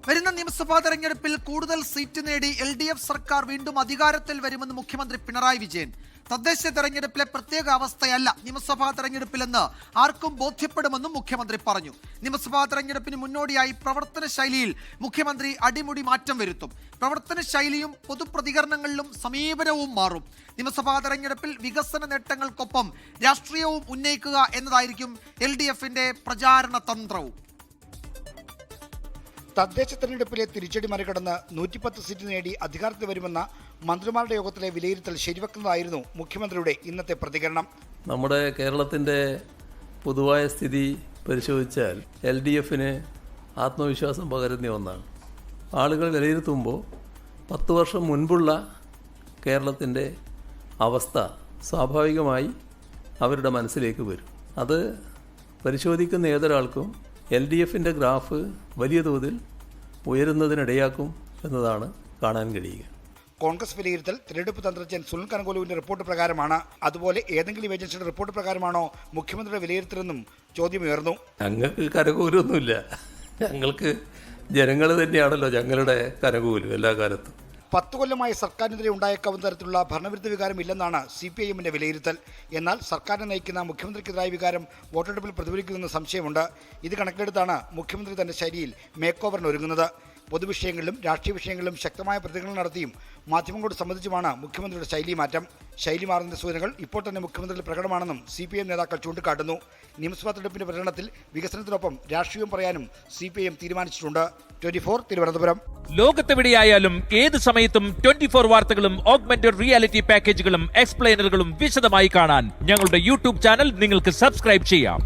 വരുന്ന നിയമസഭാ തെരഞ്ഞെടുപ്പിൽ കൂടുതൽ സീറ്റ് നേടി LDF സർക്കാർ വീണ്ടും അധികാരത്തിൽ വരുമെന്ന് മുഖ്യമന്ത്രി പിണറായി വിജയൻ. തദ്ദേശ തെരഞ്ഞെടുപ്പിലെ പ്രത്യേക അവസ്ഥയല്ല നിയമസഭാ തെരഞ്ഞെടുപ്പിലെന്ന് ആർക്കും ബോധ്യപ്പെടുമെന്നും മുഖ്യമന്ത്രി പറഞ്ഞു. നിയമസഭാ തെരഞ്ഞെടുപ്പിന് മുന്നോടിയായി പ്രവർത്തന ശൈലിയിൽ മുഖ്യമന്ത്രി അടിമുടി മാറ്റം വരുത്തും. പ്രവർത്തന ശൈലിയും പൊതുപ്രതികരണങ്ങളിലും സമീപനവും മാറും. നിയമസഭാ തെരഞ്ഞെടുപ്പിൽ വികസന നേട്ടങ്ങൾക്കൊപ്പം രാഷ്ട്രീയവും ഉന്നയിക്കുക എന്നതായിരിക്കും LDFന്റെ പ്രചാരണ തന്ത്രവും. തദ്ദേശ തെരഞ്ഞെടുപ്പിലെ തിരിച്ചടി മറികടന്ന് 110 സീറ്റ് നേടി അധികാരത്തിൽ വരുമെന്ന മന്ത്രിമാരുടെ യോഗത്തിലെ വിലയിരുത്തൽ ശരിവെക്കുന്നതായിരുന്നു മുഖ്യമന്ത്രിയുടെ ഇന്നത്തെ പ്രതികരണം. നമ്മുടെ കേരളത്തിൻ്റെ പൊതുവായ സ്ഥിതി പരിശോധിച്ചാൽ LDFന് ആത്മവിശ്വാസം പകരുന്ന ഒന്നാണ്. ആളുകൾ വിലയിരുത്തുമ്പോൾ 10 വർഷം മുൻപുള്ള കേരളത്തിൻ്റെ അവസ്ഥ സ്വാഭാവികമായി അവരുടെ മനസ്സിലേക്ക് വരും. അത് പരിശോധിക്കുന്ന ഏതൊരാൾക്കും LDFന്റെ ഗ്രാഫ് വലിയ തോതിൽ ഉയരുന്നതിനിടയാക്കും എന്നതാണ് കാണാൻ കഴിയുക. കോൺഗ്രസ് വിലയിരുത്തൽ തിരഞ്ഞെടുപ്പ് തന്ത്രജ്ഞൻ സുനിൽ കനകോലുവിന്റെ റിപ്പോർട്ട് പ്രകാരമാണ്. അതുപോലെ ഏതെങ്കിലും ഏജൻസിയുടെ റിപ്പോർട്ട് പ്രകാരമാണോ മുഖ്യമന്ത്രിയുടെ വിലയിരുത്തലെന്നും ചോദ്യമുയർന്നു. ഞങ്ങൾക്ക് കനകൂലൊന്നുമില്ല. ഞങ്ങൾക്ക് ജനങ്ങൾ തന്നെയാണല്ലോ ഞങ്ങളുടെ കനകൂലും എല്ലാ കാലത്തും. 10 കൊല്ലമായി സർക്കാരിനെതിരെ ഉണ്ടായേക്കാവുന്ന തരത്തിലുള്ള ഭരണവിരുദ്ധ വികാരം ഇല്ലെന്നാണ് CPIMന്റെ വിലയിരുത്തൽ. എന്നാൽ സർക്കാരിനെ നയിക്കുന്ന മുഖ്യമന്ത്രിക്കെതിരായ വികാരം വോട്ടെടുപ്പിൽ പ്രതിഫലിക്കുമെന്ന് സംശയമുണ്ട്. ഇത് കണക്കിലെടുത്താണ് മുഖ്യമന്ത്രി തന്റെ ശൈലിയിൽ മേക്ക് ഓവറിന് ഒരുങ്ങുന്നത്. പൊതുവിഷയങ്ങളിലും രാഷ്ട്രീയ വിഷയങ്ങളിലും ശക്തമായ പ്രതികരണം നടത്തിയും മാധ്യമങ്ങളോട് സംബന്ധിച്ചുമാണ് മുഖ്യമന്ത്രിയുടെ ശൈലി മാറ്റം. ശൈലി മാറുന്ന സൂചനകൾ ഇപ്പോൾ തന്നെ മുഖ്യമന്ത്രിയിൽ പ്രകടമാണെന്നും CPIM നേതാക്കൾ ചൂണ്ടിക്കാട്ടുന്നു. നിയമസഭാ തെരഞ്ഞെടുപ്പിന്റെ പ്രചരണത്തിൽ വികസനത്തിനൊപ്പം രാഷ്ട്രീയം പറയാനും CPIM തീരുമാനിച്ചിട്ടുണ്ട്. 24 തിരുവനന്തപുരം. ലോകത്തെവിടെയായാലും ഏത് സമയത്തും 24 വാർത്തകളും ഓഗ്മെന്റഡ് റിയാലിറ്റി പാക്കേജുകളും എക്സ്പ്ലെയിനറുകളും വിശദമായി കാണാൻ ഞങ്ങളുടെ YouTube ചാനൽ നിങ്ങൾക്ക് സബ്സ്ക്രൈബ് ചെയ്യാം.